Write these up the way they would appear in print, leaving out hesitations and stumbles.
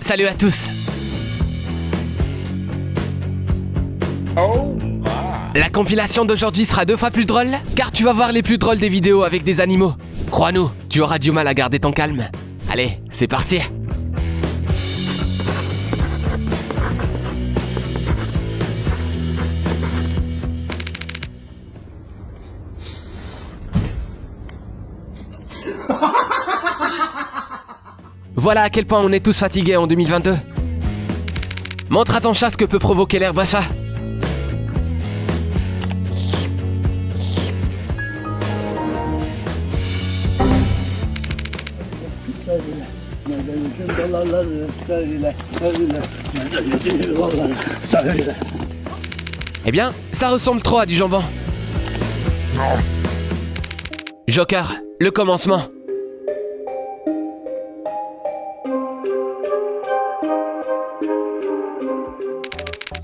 Salut à tous. La compilation d'aujourd'hui sera 2 fois plus drôle, car tu vas voir les plus drôles des vidéos avec des animaux. Crois-nous, tu auras du mal à garder ton calme. Allez, c'est parti. Voilà à quel point on est tous fatigués en 2022. Montre à ton chat ce que peut provoquer l'herbe à chat. Eh bien, ça ressemble trop à du jambon. Joker, le commencement.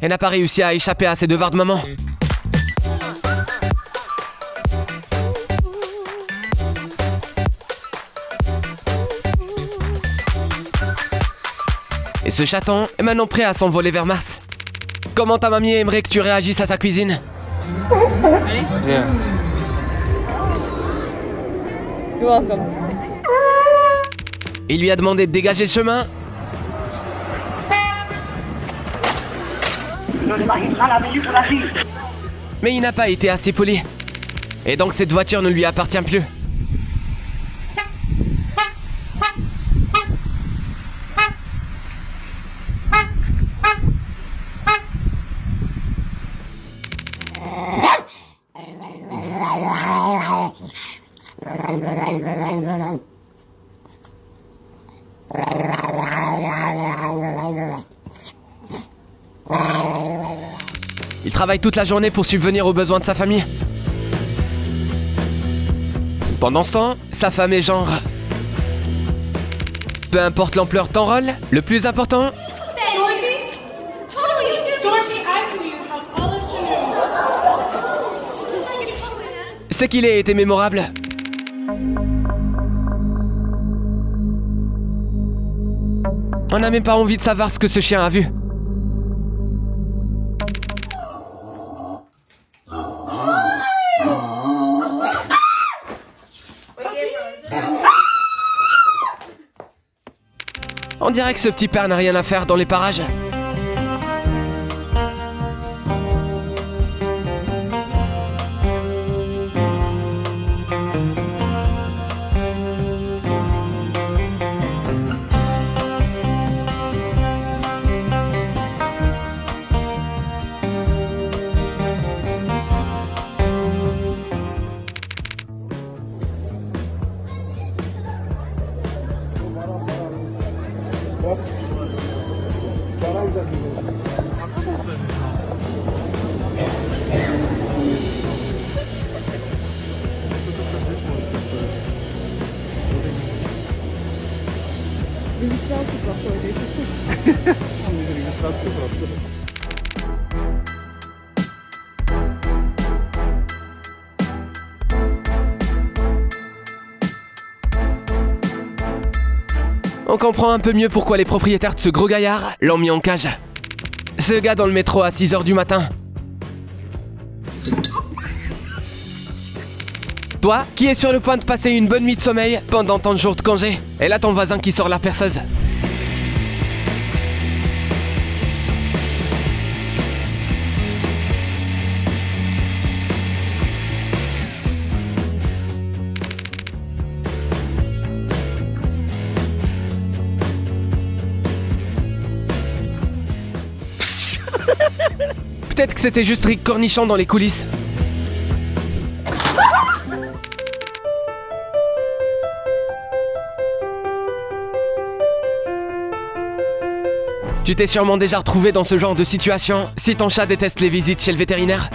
Elle n'a pas réussi à échapper à ses devoirs de maman. Et ce chaton est maintenant prêt à s'envoler vers Mars. Comment ta mamie aimerait que tu réagisses à sa cuisine? Allez. Yeah. You're welcome. Il lui a demandé de dégager le chemin. Mais il n'a pas été assez poli. Et donc cette voiture ne lui appartient plus. Il travaille toute la journée pour subvenir aux besoins de sa famille. Pendant ce temps, sa femme est genre... Peu importe l'ampleur de ton rôle, le plus important... c'est qu'il ait été mémorable. On n'a même pas envie de savoir ce que ce chien a vu. On dirait que ce petit père n'a rien à faire dans les parages. On comprend un peu mieux pourquoi les propriétaires de ce gros gaillard l'ont mis en cage. Ce gars dans le métro à 6h du matin. Toi, qui es sur le point de passer une bonne nuit de sommeil pendant ton jour de congé, et là ton voisin qui sort la perceuse. Peut-être que c'était juste Rick Cornichon dans les coulisses. Tu t'es sûrement déjà retrouvé dans ce genre de situation si ton chat déteste les visites chez le vétérinaire.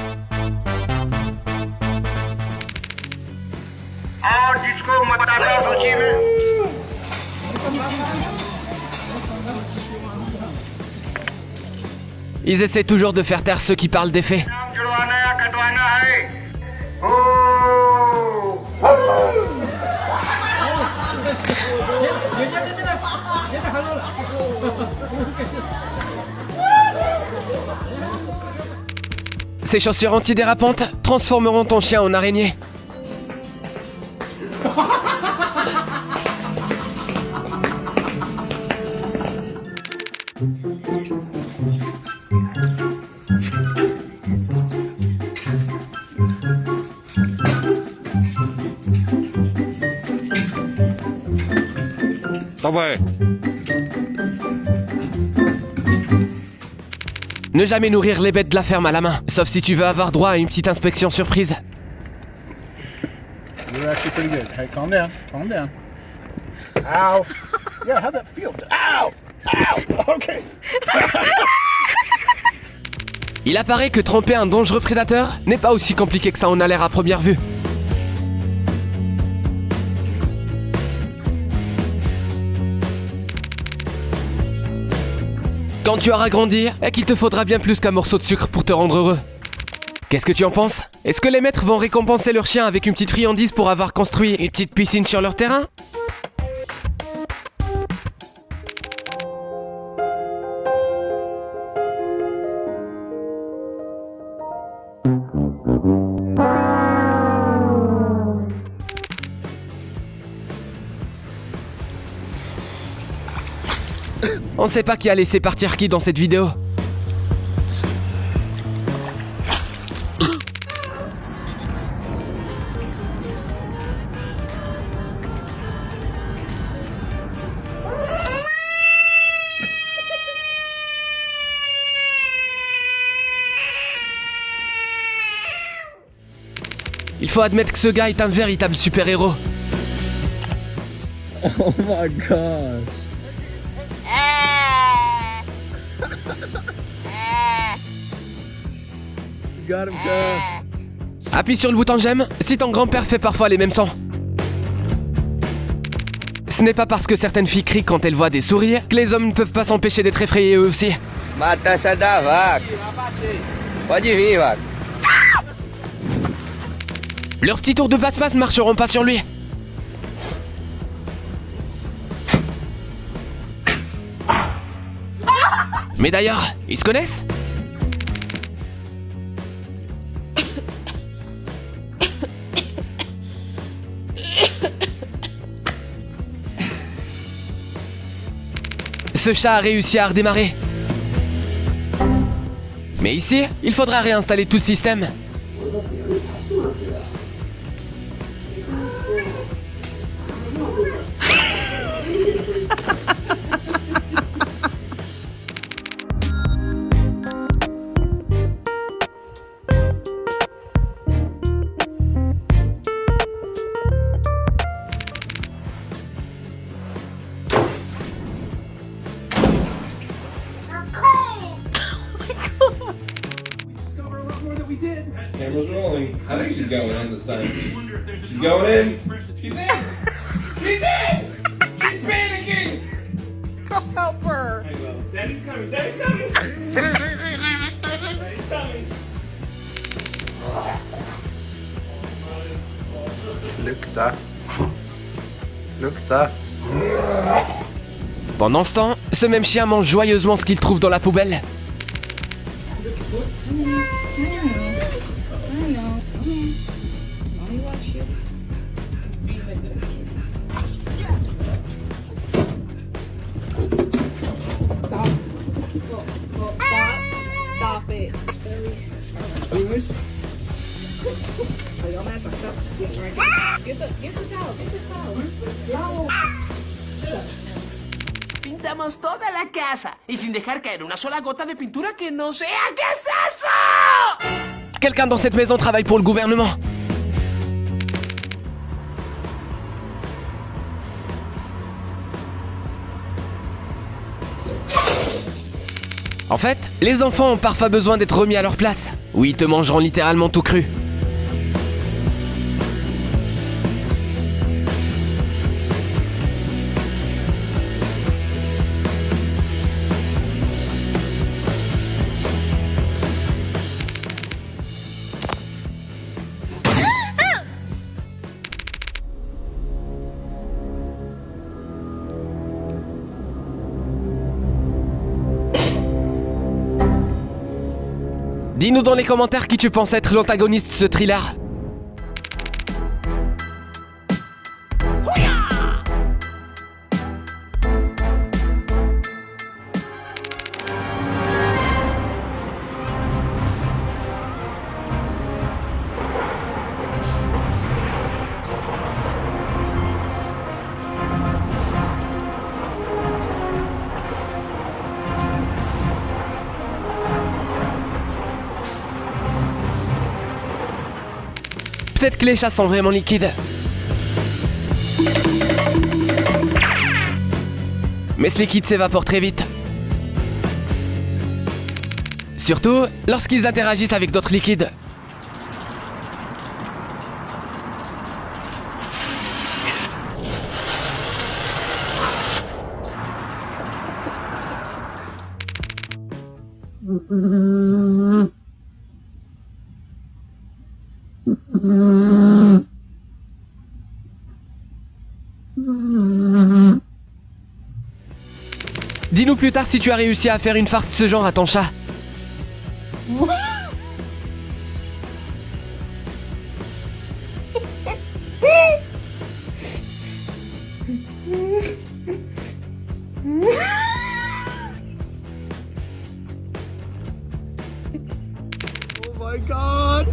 Ils essaient toujours de faire taire ceux qui parlent des faits. Ces chaussures antidérapantes transformeront ton chien en araignée. Ne jamais nourrir les bêtes de la ferme à la main, sauf si tu veux avoir droit à une petite inspection surprise. You're actually pretty good. Hey, calm down. Calm down. Ow. Yeah, how'd that feel? Ow. Ow. Okay. Il apparaît que tromper un dangereux prédateur n'est pas aussi compliqué que ça en a l'air à première vue. Quand tu auras grandi, et qu'il te faudra bien plus qu'un morceau de sucre pour te rendre heureux. Qu'est-ce que tu en penses? Est-ce que les maîtres vont récompenser leur chien avec une petite friandise pour avoir construit une petite piscine sur leur terrain? On sait pas qui a laissé partir qui dans cette vidéo. Il faut admettre que ce gars est un véritable super-héros. Oh my gosh. You got him good. Appuie sur le bouton j'aime si ton grand-père fait parfois les mêmes sons. Ce n'est pas parce que certaines filles crient quand elles voient des souris que les hommes ne peuvent pas s'empêcher d'être effrayés eux aussi. Mata essa da vaca. Pode vir, vaca. Leurs petits tours de passe-passe ne marcheront pas sur lui. Mais d'ailleurs, ils se connaissent? Ce chat a réussi à redémarrer. Mais ici, il faudra réinstaller tout le système. Camera's rolling. I think she's going in this time. She's going in. She's in. She's in. She's panicking. Help her. I will. Daddy's coming. Daddy's coming. Daddy's coming. Lukta. Lukta. Pendant ce temps, ce même chien mange joyeusement ce qu'il trouve dans la poubelle. Stop it. Get the towel. Pintamos toda la casa y sin dejar caer una sola gota de pintura que no sea. ¿Qué es eso? Quelqu'un dans cette maison travaille pour le gouvernement. En fait, les enfants ont parfois besoin d'être remis à leur place. Oui, ils te mangeront littéralement tout cru. Dis-nous dans les commentaires qui tu penses être l'antagoniste de ce thriller. Peut-être que les chats sont vraiment liquides. Mais ce liquide s'évapore très vite. Surtout lorsqu'ils interagissent avec d'autres liquides. Dis-nous plus tard si tu as réussi à faire une farce de ce genre à ton chat. Oh my god,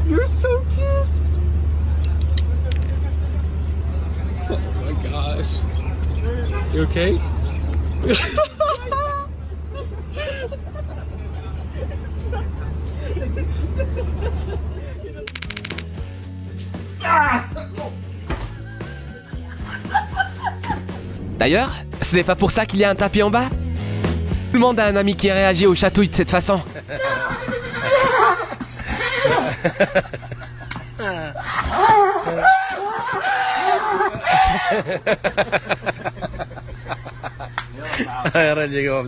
you're so cute. Oh my gosh. You okay? D'ailleurs, ce n'est pas pour ça qu'il y a un tapis en bas. Demande à un ami qui réagit aux chatouilles de cette façon. Ahora llegó.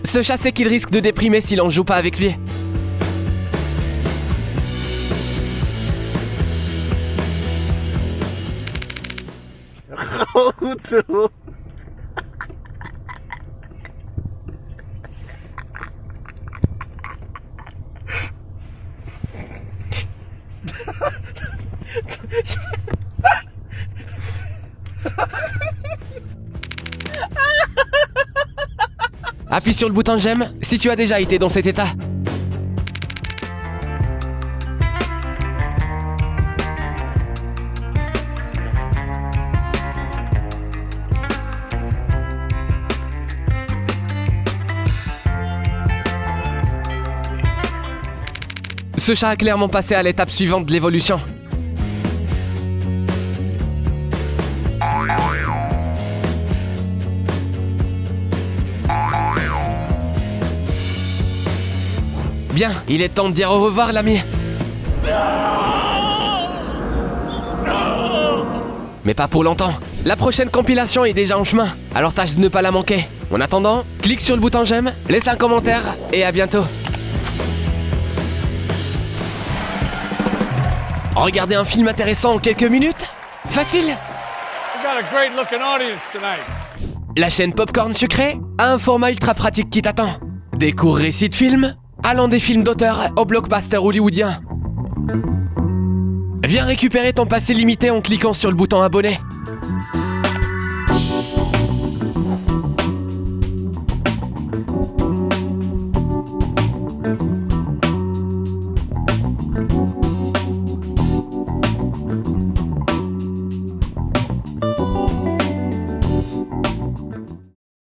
Ce chat sait qu'il risque de déprimer s'il en joue pas avec lui. Appuie sur le bouton j'aime si tu as déjà été dans cet état. Ce chat a clairement passé à l'étape suivante de l'évolution. Bien, il est temps de dire au revoir, l'ami. Mais pas pour longtemps. La prochaine compilation est déjà en chemin, alors tâche de ne pas la manquer. En attendant, clique sur le bouton j'aime, laisse un commentaire et à bientôt. Regardez un film intéressant en quelques minutes? Facile! We got a great looking audience tonight. La chaîne Popcorn Sucré a un format ultra pratique qui t'attend. Des courts récits de films, allant des films d'auteur au blockbuster hollywoodien. Viens récupérer ton passé limité en cliquant sur le bouton abonné.